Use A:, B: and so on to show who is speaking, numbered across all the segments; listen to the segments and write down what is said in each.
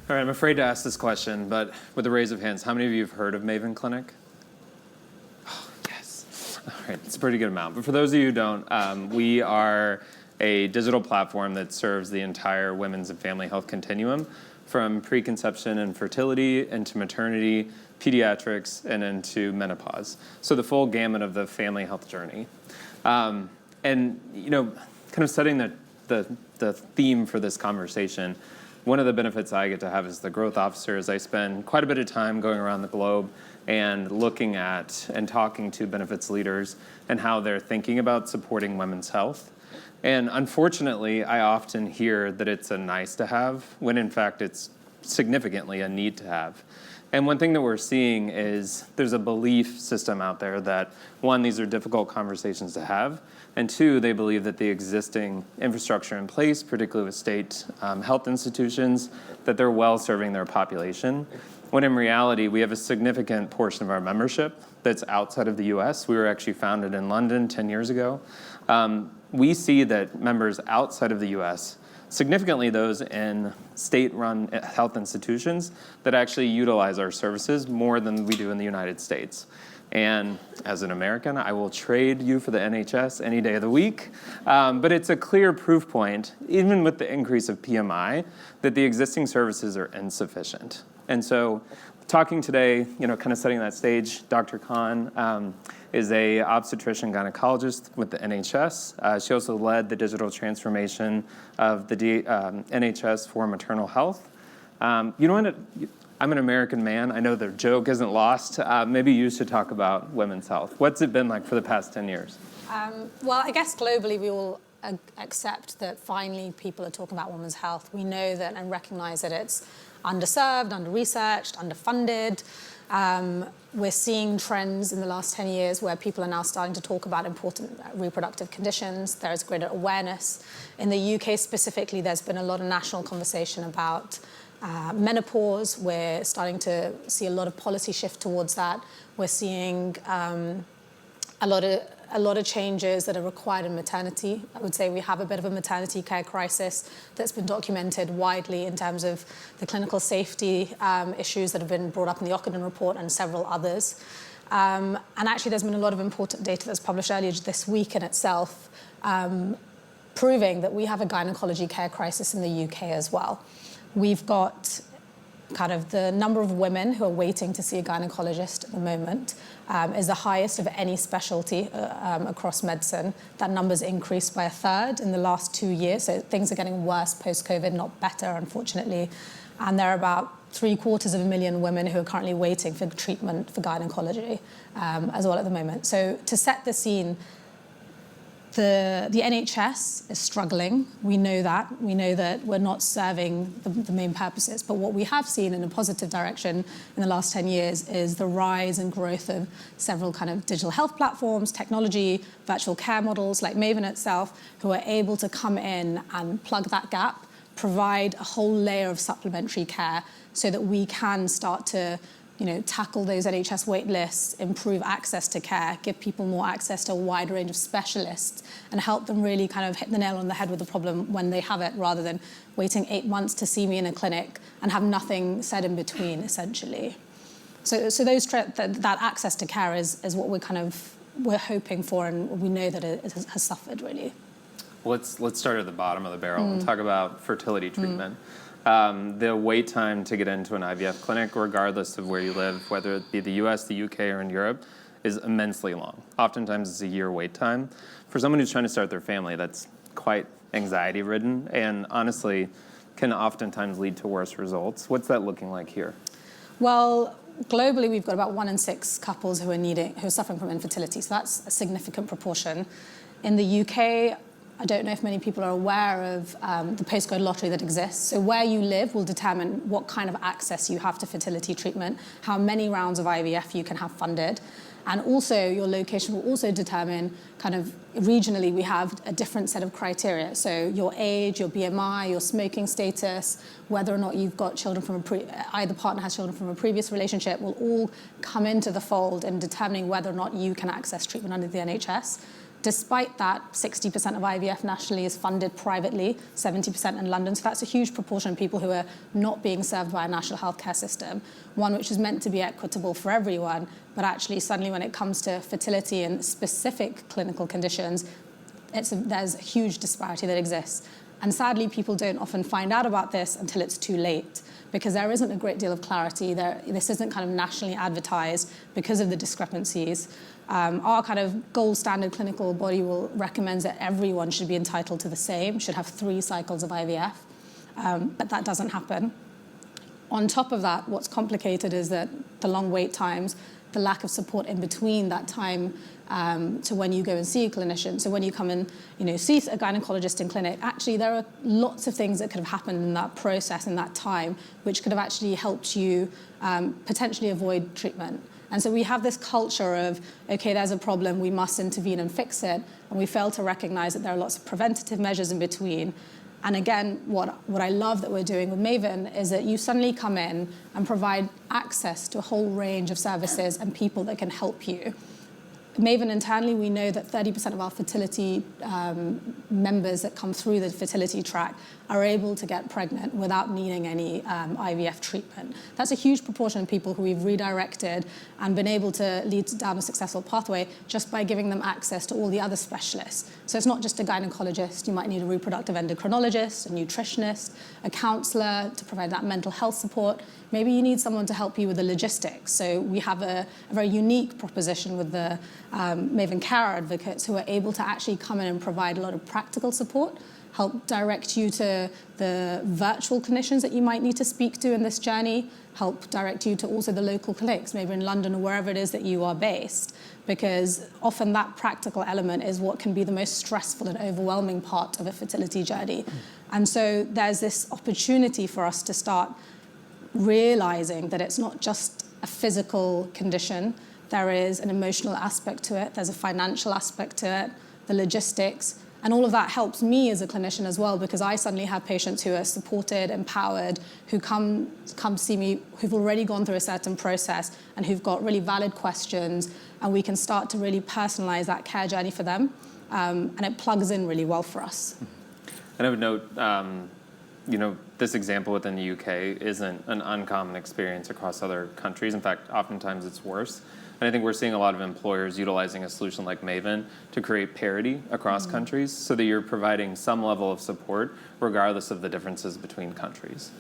A: All right, I'm afraid to ask this question, but with a raise of hands, how many of you have heard of Maven Clinic? Oh, yes. All right, it's a pretty good amount. But for those of you who don't, we are a digital platform that serves the entire women's and family health continuum, from preconception and fertility into maternity, pediatrics, and into menopause. So the full gamut of the family health journey. And, kind of setting the theme for this conversation, one of the benefits I get to have as the growth officer is I spend quite a bit of time going around the globe and looking at and talking to benefits leaders and how they're thinking about supporting women's health. And unfortunately, I often hear that it's a nice to have, when in fact it's significantly a need to have. And one thing that we're seeing is there's a belief system out there that, one, these are difficult conversations to have, and two, they believe that the existing infrastructure in place, particularly with state health institutions, that they're well serving their population, when in reality, we have a significant portion of our membership that's outside of the US. We were actually founded in London 10 years ago. We see that members outside of the US, significantly those in state-run health institutions, that actually utilize our services more than we do in the United States. And as an American, I will trade you for the NHS any day of the week. But it's a clear proof point, even with the increase of PMI, that the existing services are insufficient. And so talking today, kind of setting that stage, Dr. Khan is a obstetrician gynecologist with the NHS. She also led the digital transformation of the NHS for maternal health. I'm an American man. I know the joke isn't lost. Maybe you should talk about women's health. What's it been like for the past 10 years?
B: Well, I guess globally we all accept that finally people are talking about women's health. We know that and recognize that it's underserved, under-researched, underfunded. We're seeing trends in the last 10 years where people are now starting to talk about important reproductive conditions. There is greater awareness. In the UK specifically, there's been a lot of national conversation about menopause. We're starting to see a lot of policy shift towards that. We're seeing a lot of changes that are required in maternity. I would say we have a bit of a maternity care crisis that's been documented widely in terms of the clinical safety issues that have been brought up in the Ockenden report and several others. And actually there's been a lot of important data that's published earlier this week in itself, proving that we have a gynecology care crisis in the UK as well. We've got kind of the number of women who are waiting to see a gynecologist at the moment is the highest of any specialty across medicine. That number's increased by a third in the last 2 years, so things are getting worse post-COVID, not better, unfortunately. And there are about 750,000 women who are currently waiting for treatment for gynecology as well at the moment. So to set the scene, the NHS is struggling. We know that. We know that we're not serving the main purposes. But what we have seen in a positive direction in the last 10 years is the rise and growth of several kind of digital health platforms, technology, virtual care models like Maven itself, who are able to come in and plug that gap, provide a whole layer of supplementary care so that we can start to tackle those NHS wait lists, improve access to care, give people more access to a wide range of specialists, and help them really kind of hit the nail on the head with the problem when they have it, rather than waiting 8 months to see me in a clinic and have nothing said in between, essentially. So that access to care is what we're hoping for, and we know that it has suffered, really.
A: Let's start at the bottom of the barrel and talk about fertility treatment. The wait time to get into an IVF clinic, regardless of where you live, whether it be the US, the UK, or in Europe, is immensely long. Oftentimes it's a year wait time. For someone who's trying to start their family, that's quite anxiety-ridden and honestly can oftentimes lead to worse results. What's that looking like here?
B: Well, globally, we've got about 1 in 6 couples who are suffering from infertility, so that's a significant proportion. In the UK, I don't know if many people are aware of the postcode lottery that exists. So where you live will determine what kind of access you have to fertility treatment, how many rounds of IVF you can have funded. And also your location will also determine kind of regionally, we have a different set of criteria. So your age, your BMI, your smoking status, whether or not you've got children from either partner has children from a previous relationship, will all come into the fold in determining whether or not you can access treatment under the NHS. Despite that, 60% of IVF nationally is funded privately, 70% in London. So that's a huge proportion of people who are not being served by a national healthcare system, one which is meant to be equitable for everyone, but actually suddenly when it comes to fertility and specific clinical conditions, there's a huge disparity that exists. And sadly, people don't often find out about this until it's too late, because there isn't a great deal of clarity. This isn't kind of nationally advertised because of the discrepancies. Our kind of gold standard clinical body will recommend that everyone should be entitled to the same, should have 3 cycles of IVF, but that doesn't happen. On top of that, what's complicated is that the long wait times, the lack of support in between that time to when you go and see a clinician. So when you come and see a gynecologist in clinic, actually there are lots of things that could have happened in that process, in that time, which could have actually helped you potentially avoid treatment. And so we have this culture of, okay, there's a problem, we must intervene and fix it, and we fail to recognize that there are lots of preventative measures in between. And again, what I love that we're doing with Maven is that you suddenly come in and provide access to a whole range of services and people that can help you. Maven internally, we know that 30% of our fertility members that come through the fertility track are able to get pregnant without needing any IVF treatment. That's a huge proportion of people who we've redirected and been able to lead down a successful pathway just by giving them access to all the other specialists. So it's not just a gynecologist. You might need a reproductive endocrinologist, a nutritionist, a counselor to provide that mental health support. Maybe you need someone to help you with the logistics. So we have a very unique proposition with the Maven Care Advocates who are able to actually come in and provide a lot of practical support, help direct you to the virtual clinicians that you might need to speak to in this journey, help direct you to also the local clinics, maybe in London or wherever it is that you are based, because often that practical element is what can be the most stressful and overwhelming part of a fertility journey. And so there's this opportunity for us to start realizing that it's not just a physical condition. There is an emotional aspect to it. There's a financial aspect to it, the logistics. And all of that helps me as a clinician as well, because I suddenly have patients who are supported, empowered, who come see me, who've already gone through a certain process and who've got really valid questions, and we can start to really personalize that care journey for them. And it plugs in really well for us.
A: And I would note, this example within the UK isn't an uncommon experience across other countries. In fact, oftentimes it's worse. And I think we're seeing a lot of employers utilizing a solution like Maven to create parity across countries so that you're providing some level of support regardless of the differences between countries.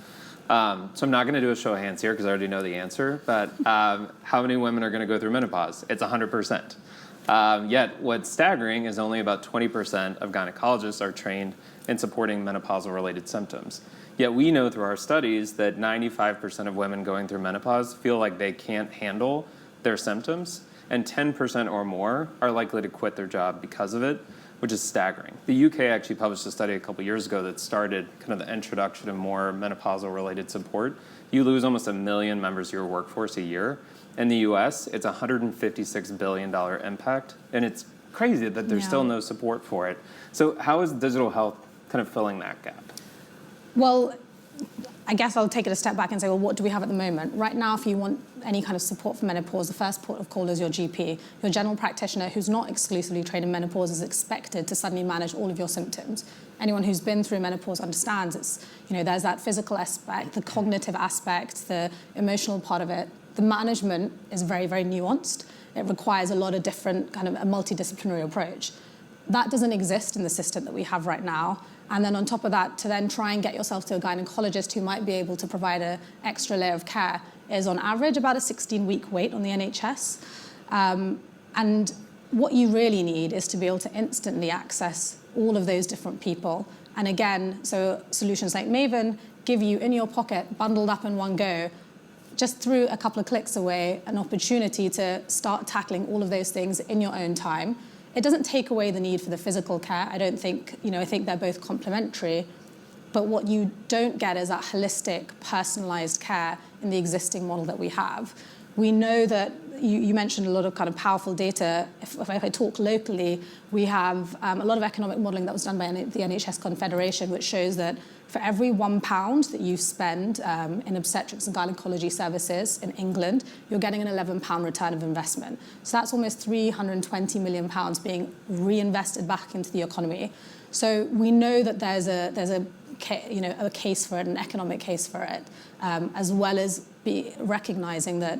A: So I'm not going to do a show of hands here because I already know the answer, but how many women are going to go through menopause? It's 100%. Yet what's staggering is only about 20% of gynecologists are trained in supporting menopausal-related symptoms. Yet we know through our studies that 95% of women going through menopause feel like they can't handle their symptoms, and 10% or more are likely to quit their job because of it, which is staggering. The UK actually published a study a couple years ago that started kind of the introduction of more menopausal-related support. You lose almost 1 million members of your workforce a year. In the US, it's a $156 billion impact, and it's crazy that there's still no support for it. So how is digital health kind of filling that gap?
B: Well, I guess I'll take it a step back and say, well, what do we have at the moment? Right now, if you want any kind of support for menopause, the first port of call is your GP. Your general practitioner, who's not exclusively trained in menopause, is expected to suddenly manage all of your symptoms. Anyone who's been through menopause understands it's, there's that physical aspect, the cognitive aspect, the emotional part of it. The management is very, very nuanced. It requires a lot of different, kind of a multidisciplinary approach. That doesn't exist in the system that we have right now. And then on top of that, to then try and get yourself to a gynecologist who might be able to provide an extra layer of care is on average about a 16-week wait on the NHS. And what you really need is to be able to instantly access all of those different people. And again, so solutions like Maven give you in your pocket, bundled up in one go, just through a couple of clicks away, an opportunity to start tackling all of those things in your own time. It doesn't take away the need for the physical care. I don't think, I think they're both complementary. But what you don't get is that holistic, personalized care in the existing model that we have. We know that, you mentioned a lot of kind of powerful data. If I talk locally, we have a lot of economic modelling that was done by the NHS Confederation, which shows that for every £1 that you spend in obstetrics and gynecology services in England, you're getting an £11 return of investment. So that's almost £320 million being reinvested back into the economy. So we know that there's a case for it, an economic case for it, as well as recognizing that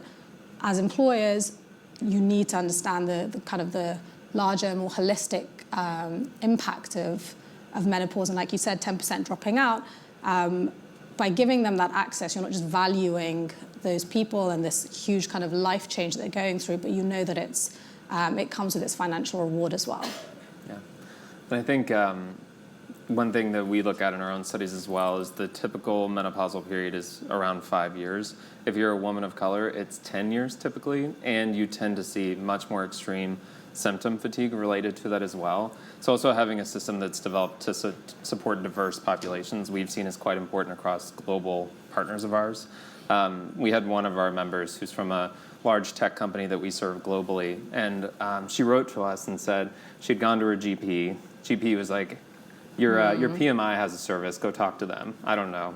B: as employers, you need to understand the kind of the larger, more holistic impact of menopause. And like you said, 10% dropping out. By giving them that access, you're not just valuing those people and this huge kind of life change that they're going through, but you know that it comes with its financial reward as well.
A: Yeah, and I think one thing that we look at in our own studies as well is the typical menopausal period is around 5 years. If you're a woman of color, it's 10 years typically, and you tend to see much more extreme symptom fatigue related to that as well. So also having a system that's developed to support diverse populations we've seen is quite important across global partners of ours. We had one of our members who's from a large tech company that we serve globally, and she wrote to us and said she'd gone to her GP. GP was like, your PMI has a service, go talk to them. I don't know.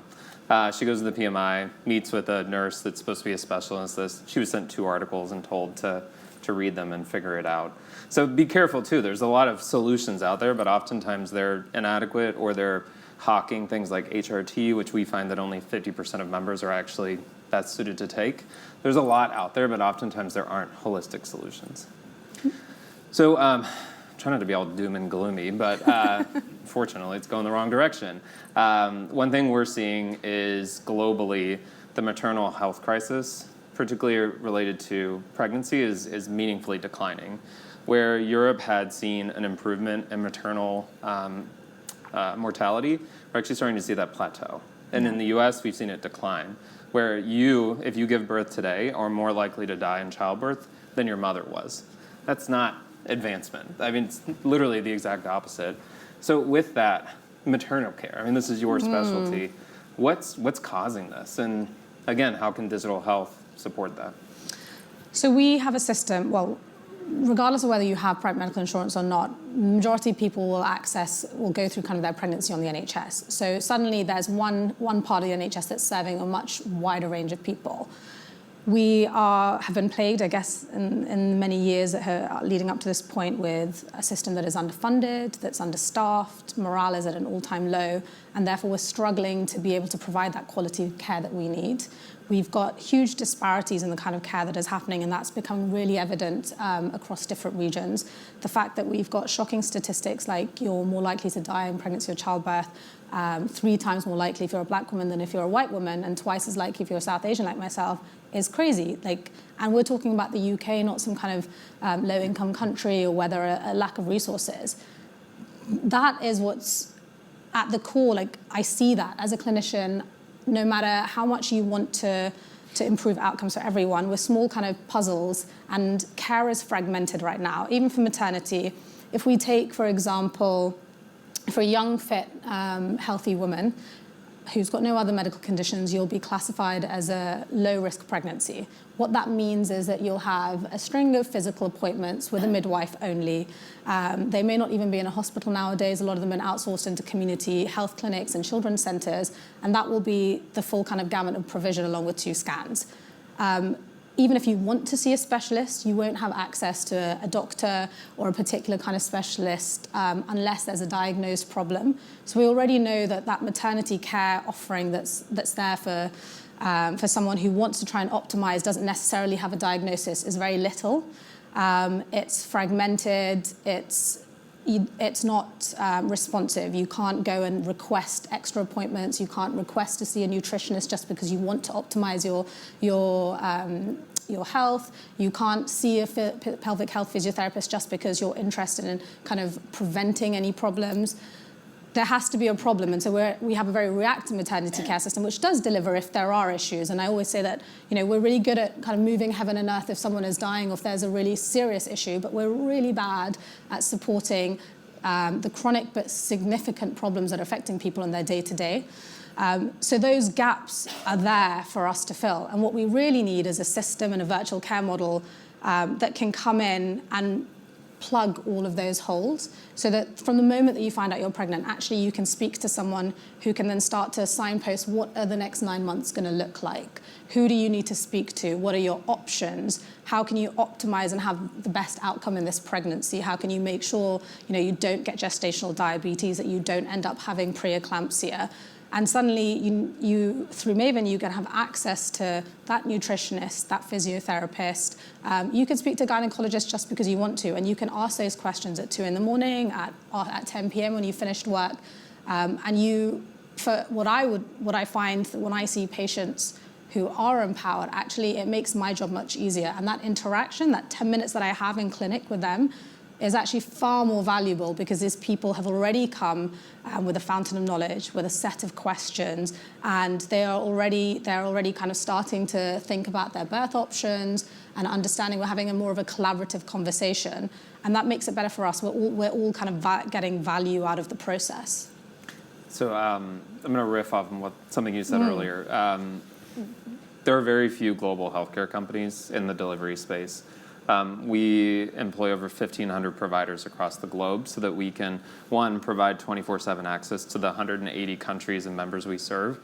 A: She goes to the PMI, meets with a nurse that's supposed to be a specialist. She was sent 2 articles and told to read them and figure it out. So be careful too. There's a lot of solutions out there, but oftentimes they're inadequate or they're hawking things like HRT, which we find that only 50% of members are actually best suited to take. There's a lot out there, but oftentimes there aren't holistic solutions. So try not to be all doom and gloomy, but fortunately it's going the wrong direction. One thing we're seeing is globally the maternal health crisis, particularly related to pregnancy, is meaningfully declining. Where Europe had seen an improvement in maternal mortality, we're actually starting to see that plateau. And in the US, we've seen it decline, where you, if you give birth today, are more likely to die in childbirth than your mother was. That's not advancement. I mean, it's literally the exact opposite. So with that, maternal care, I mean, this is your specialty. What's causing this? And again, how can digital health support that?
B: So we have a system, well, regardless of whether you have private medical insurance or not, majority of people will go through kind of their pregnancy on the NHS. So suddenly there's one part of the NHS that's serving a much wider range of people. We have been plagued, I guess, in many years leading up to this point with a system that is underfunded, that's understaffed, morale is at an all-time low, and therefore we're struggling to be able to provide that quality of care that we need. We've got huge disparities in the kind of care that is happening, and that's become really evident across different regions. The fact that we've got shocking statistics like you're more likely to die in pregnancy or childbirth, 3 times more likely if you're a black woman than if you're a white woman, and twice as likely if you're a South Asian like myself, is crazy. And we're talking about the UK, not some kind of low-income country or whether a lack of resources. That is what's at the core. I see that as a clinician. No matter how much you want to improve outcomes for everyone, we're small kind of puzzles, and care is fragmented right now, even for maternity. If we take, for example, for a young, fit, healthy woman who's got no other medical conditions, you'll be classified as a low-risk pregnancy. What that means is that you'll have a string of physical appointments with a midwife only. They may not even be in a hospital nowadays. A lot of them are outsourced into community health clinics and children's centres, and that will be the full kind of gamut of provision along with 2 scans. Even if you want to see a specialist, you won't have access to a doctor or a particular kind of specialist unless there's a diagnosed problem. So we already know that maternity care offering that's there for someone who wants to try and optimize, doesn't necessarily have a diagnosis, is very little. It's fragmented. It's not responsive. You can't go and request extra appointments. You can't request to see a nutritionist just because you want to optimize your health. You can't see a pelvic health physiotherapist just because you're interested in kind of preventing any problems. There has to be a problem, and so we have a very reactive maternity care system, which does deliver if there are issues. And I always say that we're really good at kind of moving heaven and earth if someone is dying or if there's a really serious issue, but we're really bad at supporting the chronic but significant problems that are affecting people in their day-to-day. So those gaps are there for us to fill. And what we really need is a system and a virtual care model that can come in and plug all of those holes, so that from the moment that you find out you're pregnant, actually you can speak to someone who can then start to signpost what are the next 9 months going to look like. Who do you need to speak to? What are your options? How can you optimize and have the best outcome in this pregnancy? How can you make sure you don't get gestational diabetes, that you don't end up having preeclampsia? And suddenly, you through Maven, you can have access to that nutritionist, that physiotherapist. You can speak to gynecologists just because you want to, and you can ask those questions at 2 a.m, at 10 p.m. when you finished work. What I find when I see patients who are empowered, actually, it makes my job much easier. And that interaction, that 10 minutes that I have in clinic with them, is actually far more valuable, because these people have already come with a fountain of knowledge, with a set of questions, and they're already kind of starting to think about their birth options and understanding. We're having a more of a collaborative conversation, and that makes it better for us. We're all kind of getting value out of the process.
A: So I'm going to riff off on something you said earlier. There are very few global healthcare companies in the delivery space. We employ over 1,500 providers across the globe so that we can, one, provide 24/7 access to the 180 countries and members we serve,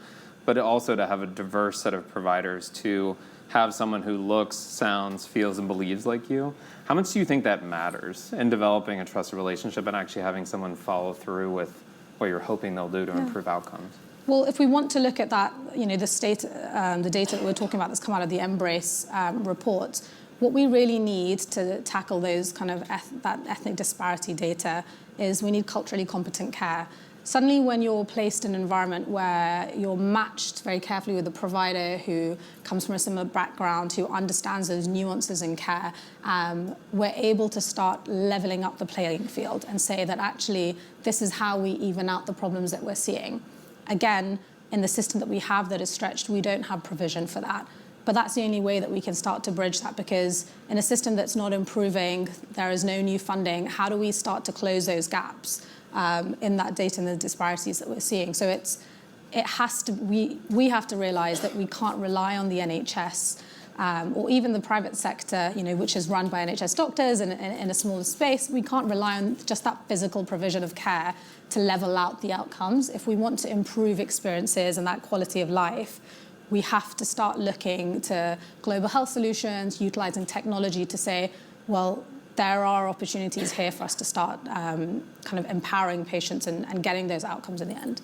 A: but also to have a diverse set of providers, to have someone who looks, sounds, feels, and believes like you. How much do you think that matters in developing a trusted relationship and actually having someone follow through with what you're hoping they'll do to improve outcomes?
B: Well, if we want to look at that, the data that we're talking about that's come out of the Embrace report, what we really need to tackle those kind of that ethnic disparity data is we need culturally competent care. Suddenly, when you're placed in an environment where you're matched very carefully with a provider who comes from a similar background, who understands those nuances in care, we're able to start leveling up the playing field and say that actually this is how we even out the problems that we're seeing. Again, in the system that we have that is stretched, we don't have provision for that. But that's the only way that we can start to bridge that, because in a system that's not improving, there is no new funding. How do we start to close those gaps in that data and the disparities that we're seeing? So we have to realize that we can't rely on the NHS or even the private sector, which is run by NHS doctors and in a smaller space. We can't rely on just that physical provision of care to level out the outcomes. If we want to improve experiences and that quality of life, we have to start looking to global health solutions, utilizing technology to say, well, there are opportunities here for us to start kind of empowering patients and getting those outcomes in the end.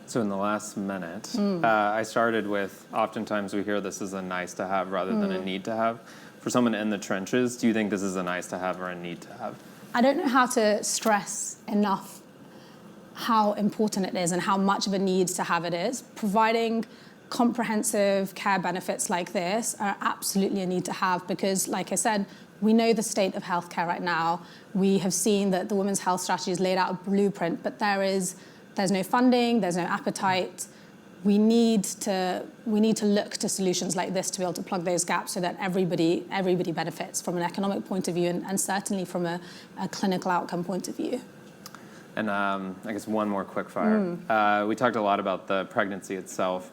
A: So in the last minute, I started with, oftentimes we hear this is a nice to have rather than a need to have. For someone in the trenches, do you think this is a nice to have or a need to have?
B: I don't know how to stress enough how important it is and how much of a need to have it is. Providing comprehensive care benefits like this are absolutely a need to have, because, like I said, we know the state of healthcare right now. We have seen that the Women's Health Strategy has laid out a blueprint, but there's no funding, there's no appetite. We need to look to solutions like this to be able to plug those gaps so that everybody benefits from an economic point of view and certainly from a clinical outcome point of view.
A: And I guess one more quick fire. We talked a lot about the pregnancy itself.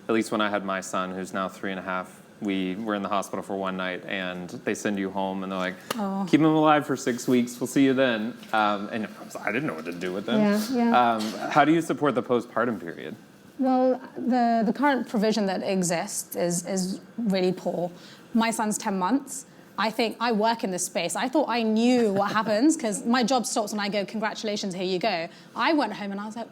A: At least when I had my son, who's now 3.5, we were in the hospital for one night, and they send you home, and they're like, keep him alive for 6 weeks, we'll see you then. And I didn't know what to do with them. How do you support the postpartum period?
B: Well, the current provision that exists is really poor. My son's 10 months. I think I work in this space. I thought I knew what happens, because my job stops when I go, congratulations, here you go. I went home and I was like,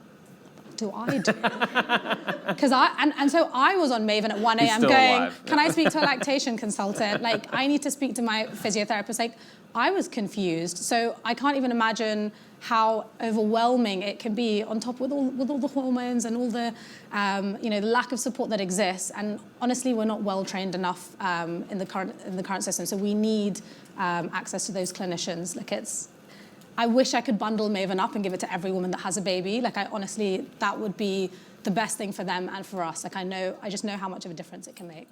B: do I do? Because so I was on Maven at 1 a.m. going, alive. Can I speak to a lactation consultant? Like, I need to speak to my physiotherapist. Like, I was confused. So I can't even imagine how overwhelming it can be, on top with all the hormones and all the the lack of support that exists. And honestly, we're not well trained enough in the current system. So we need access to those clinicians. I wish I could bundle Maven up and give it to every woman that has a baby. Honestly, that would be the best thing for them and for us. I just know how much of a difference it can make.